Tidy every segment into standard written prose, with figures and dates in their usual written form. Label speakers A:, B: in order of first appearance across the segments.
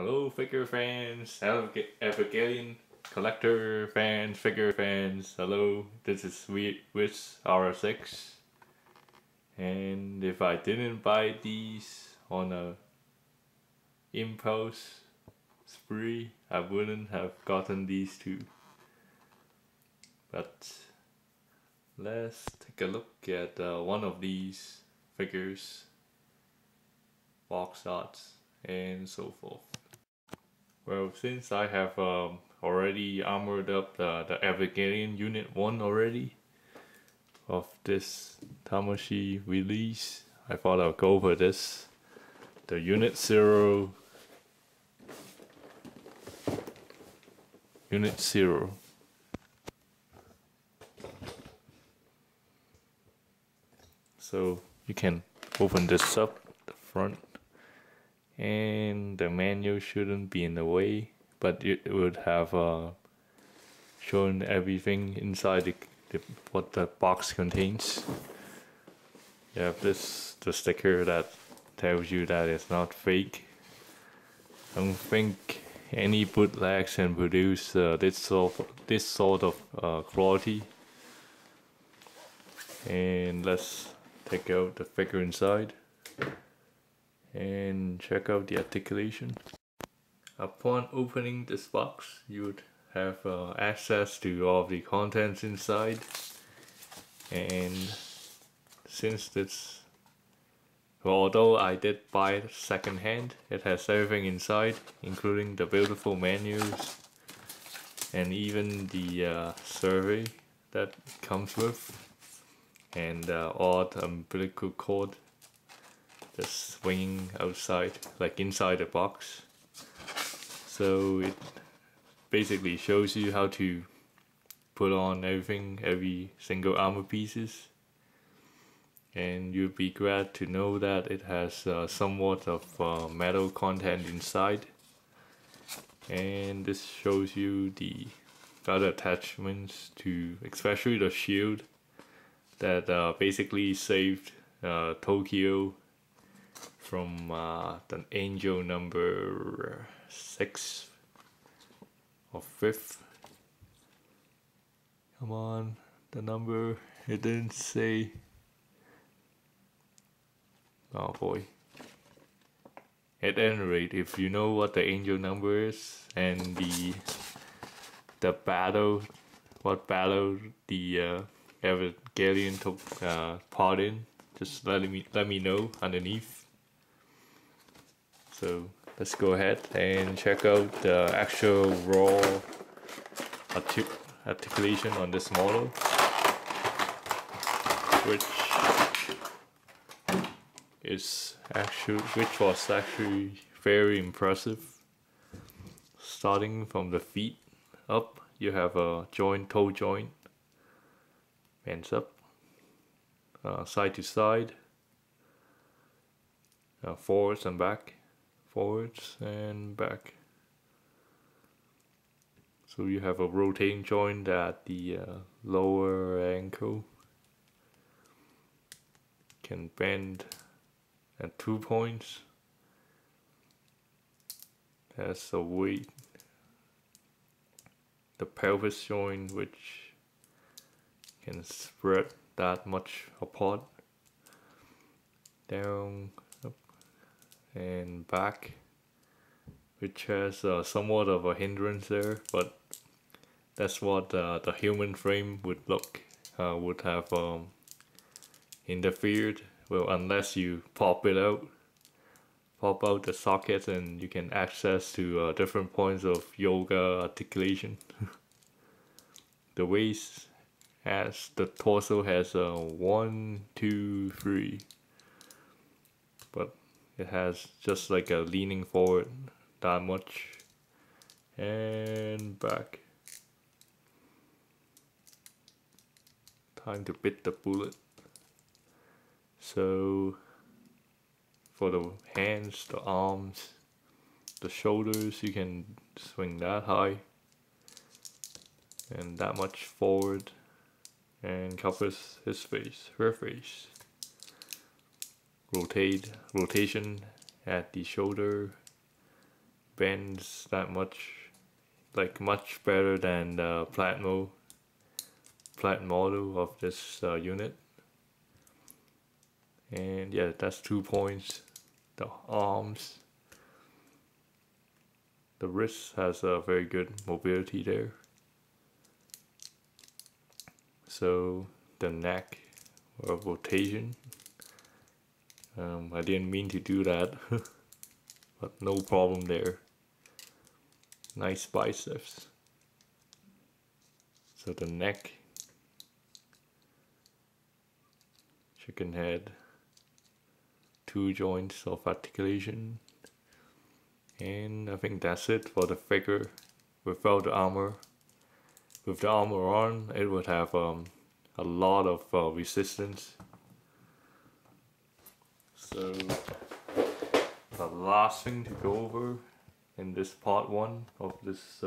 A: Hello figure fans, Evangelion collector fans, figure fans, hello, this is Wiz R6, and if I didn't buy these on a impulse spree, I wouldn't have gotten these two. But let's take a look at one of these figures, box arts, and so forth. Well, since I have already armored up the Evangelion Unit 1 already of this Tamashii release, I thought I'll go for this. The Unit 0. Unit 0. So you can open this up, the front. And the manual shouldn't be in the way, but it would have shown everything inside what the box contains. You have the sticker that tells you that it's not fake. I don't think any bootlegs can produce this sort of quality. And let's take out the figure inside and check out the articulation. Upon opening this box, you would have access to all the contents inside, and since this, well, although I did buy it second hand, it has everything inside, including the beautiful menus and even the survey that comes with, and the odd umbilical cord just swinging outside, like inside the box. So it basically shows you how to put on every single armor pieces, and you'll be glad to know that it has somewhat of metal content inside. And this shows you the other attachments to, especially the shield that basically saved Tokyo from the angel number 6 or 5th. Come on, the number, it didn't say. Oh boy. At any rate, if you know what the angel number is and the battle, what battle the Evangelion took part in, just let me know underneath. So let's go ahead and check out the actual raw articulation on this model, which was actually very impressive. Starting from the feet up, you have a toe joint, bends up, side to side, forwards and back. Forwards and back. So you have a rotating joint at the lower ankle. Can bend at 2 points. Has a weight. The pelvis joint, which can spread that much apart. Down, and back, which has somewhat of a hindrance there, but that's what the human frame would have interfered. Well, unless you pop out the sockets, and you can access to different points of yoga articulation. The waist the torso has 1, 2, 3, but it has just like a leaning forward that much, and back. Time to bit the bullet. So for the hands, the arms, the shoulders, you can swing that high and that much forward, and covers his face, her face. Rotation at the shoulder, bends that much, like much better than the flat model of this unit. And yeah, that's 2 points. The arms, the wrist has a very good mobility there. So the neck or rotation, I didn't mean to do that, but no problem there. Nice biceps. So the neck, chicken head, 2 joints of articulation, and I think that's it for the figure without the armor. With the armor on, it would have a lot of resistance. So the last thing to go over in this part 1 of this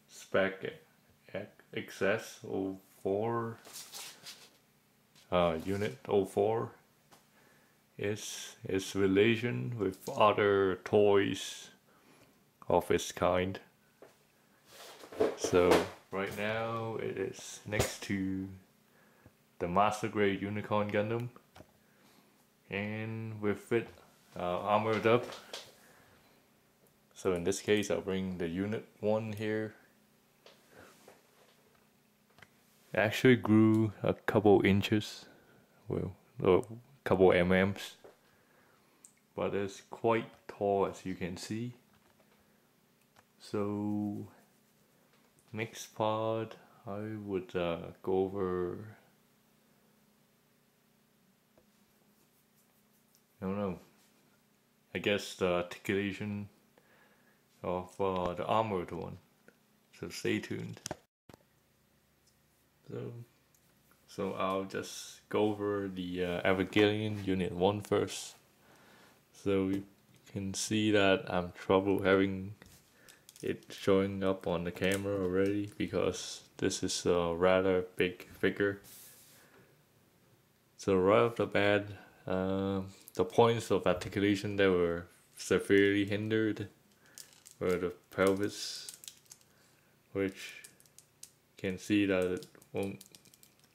A: Spec XS-04 unit 04 is its relation with other toys of its kind. So right now it is next to the Master Grade Unicorn Gundam, and with it armored up. So in this case I'll bring the unit 1 here. It actually grew a couple inches, well, a couple mm's, but it's quite tall as you can see. So next part I would go over, I don't know, I guess the articulation of the armored one. So stay tuned. So I'll just go over the Evangelion Unit 1 first. So you can see that I'm trouble having it showing up on the camera already because this is a rather big figure. So right off the bat, the points of articulation that were severely hindered were the pelvis, which you can see that it won't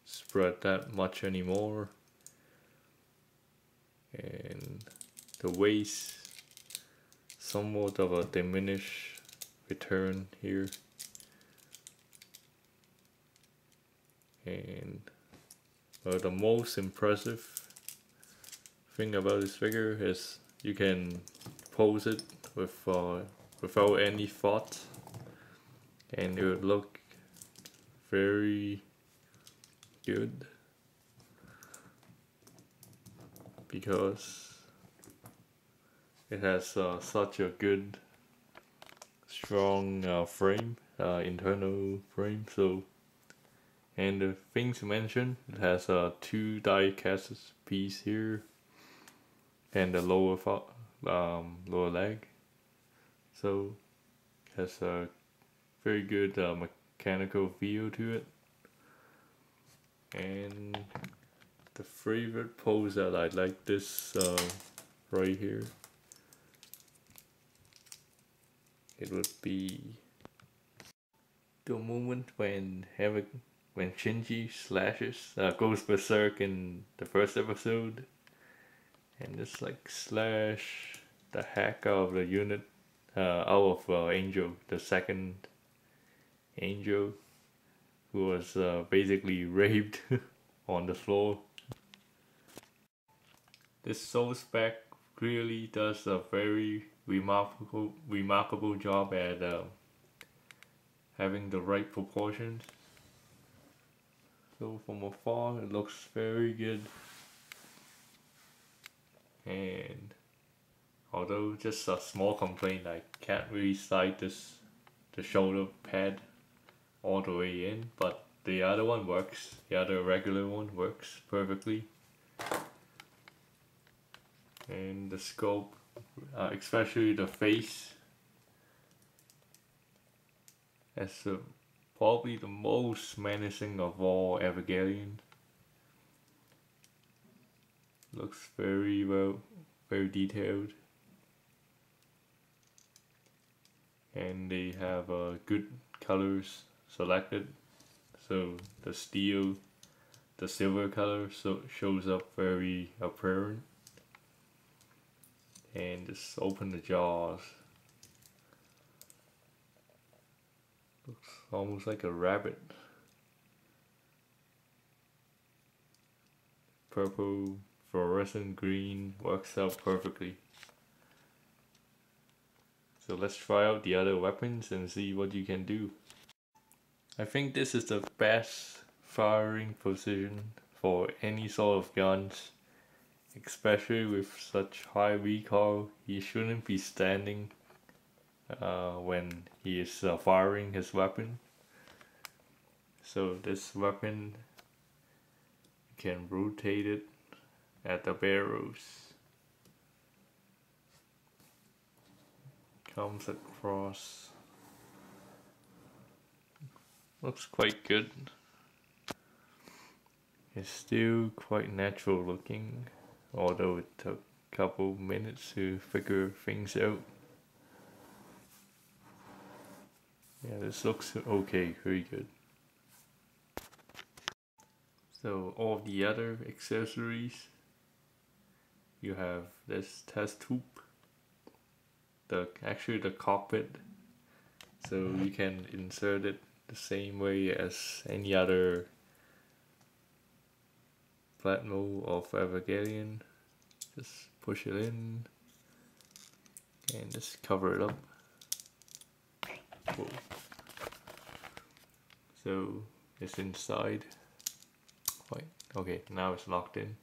A: spread that much anymore, and the waist, somewhat of a diminished return here, and the most impressive thing about this figure is you can pose it with without any thought, and it would look very good because it has such a good strong frame, internal frame. So, and the thing to mention, it has a 2 die cast piece here and the lower leg. So it has a very good mechanical feel to it. And the Freebird Pose that I like this right here, it would be the moment when Shinji slashes, goes berserk in the first episode, and just like slash the heck out of the unit, out of Angel, the second Angel, who was basically raped on the floor. This Soul Spec really does a very remarkable job at having the right proportions. So from afar it looks very good, and although just a small complaint, I can't really slide the shoulder pad all the way in, but the other one works. The other regular one works perfectly. And the scope, especially the face, as probably the most menacing of all Evangelion. Looks very well, very detailed. and they have good colors selected. So the steel, the silver color shows up very apparent. And just open the jaws. Looks almost like a rabbit. Purple, fluorescent green works out perfectly. So let's try out the other weapons and see what you can do. I think this is the best firing position for any sort of guns. Especially with such high recoil, he shouldn't be standing when he is firing his weapon. So this weapon, you can rotate it at the barrels. Comes across. Looks quite good. It's still quite natural looking, although it took a couple minutes to figure things out. Yeah, this looks okay, very good. So all the other accessories, you have this test hoop, actually the cockpit, so you can insert it the same way as any other Platmo of Evangelion. Just push it in and just cover it up. Whoa. So it's inside. Quite okay, now it's locked in.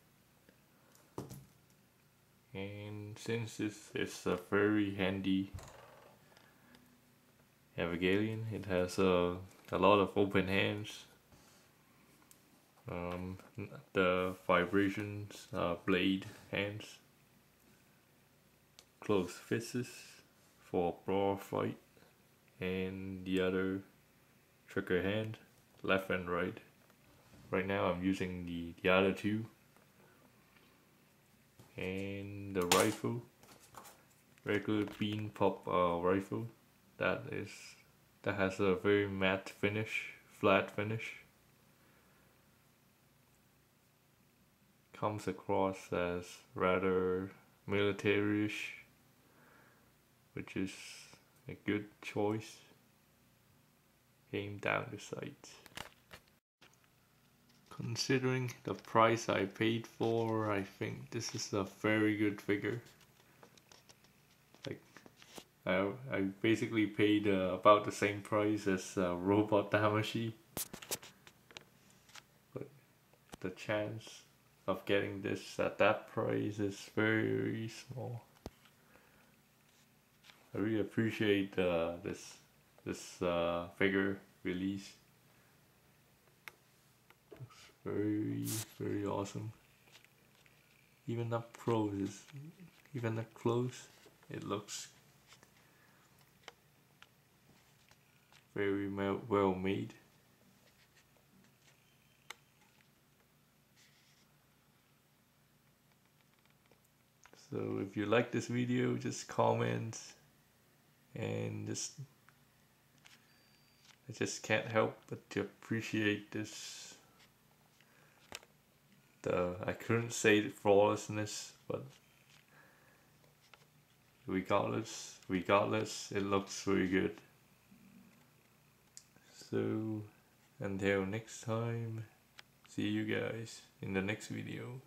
A: And since this is a very handy Evangelion, it has a lot of open hands. The vibrations blade hands, closed fists for brawl fight, and the other trigger hand, left and right. Right now I'm using the other two. And the rifle, regular bean pop rifle, that has a very matte finish, flat finish. Comes across as rather military-ish, which is a good choice. Aim down the sights. Considering the price I paid for, I think this is a very good figure. Like, I basically paid about the same price as Robot Damashi, but the chance of getting this at that price is very small. I really appreciate this figure release. Looks very awesome. Even up close, it looks very well made. So if you like this video, just comment, and I just can't help but to appreciate this. I couldn't say the flawlessness, but regardless, it looks very good. So until next time, see you guys in the next video.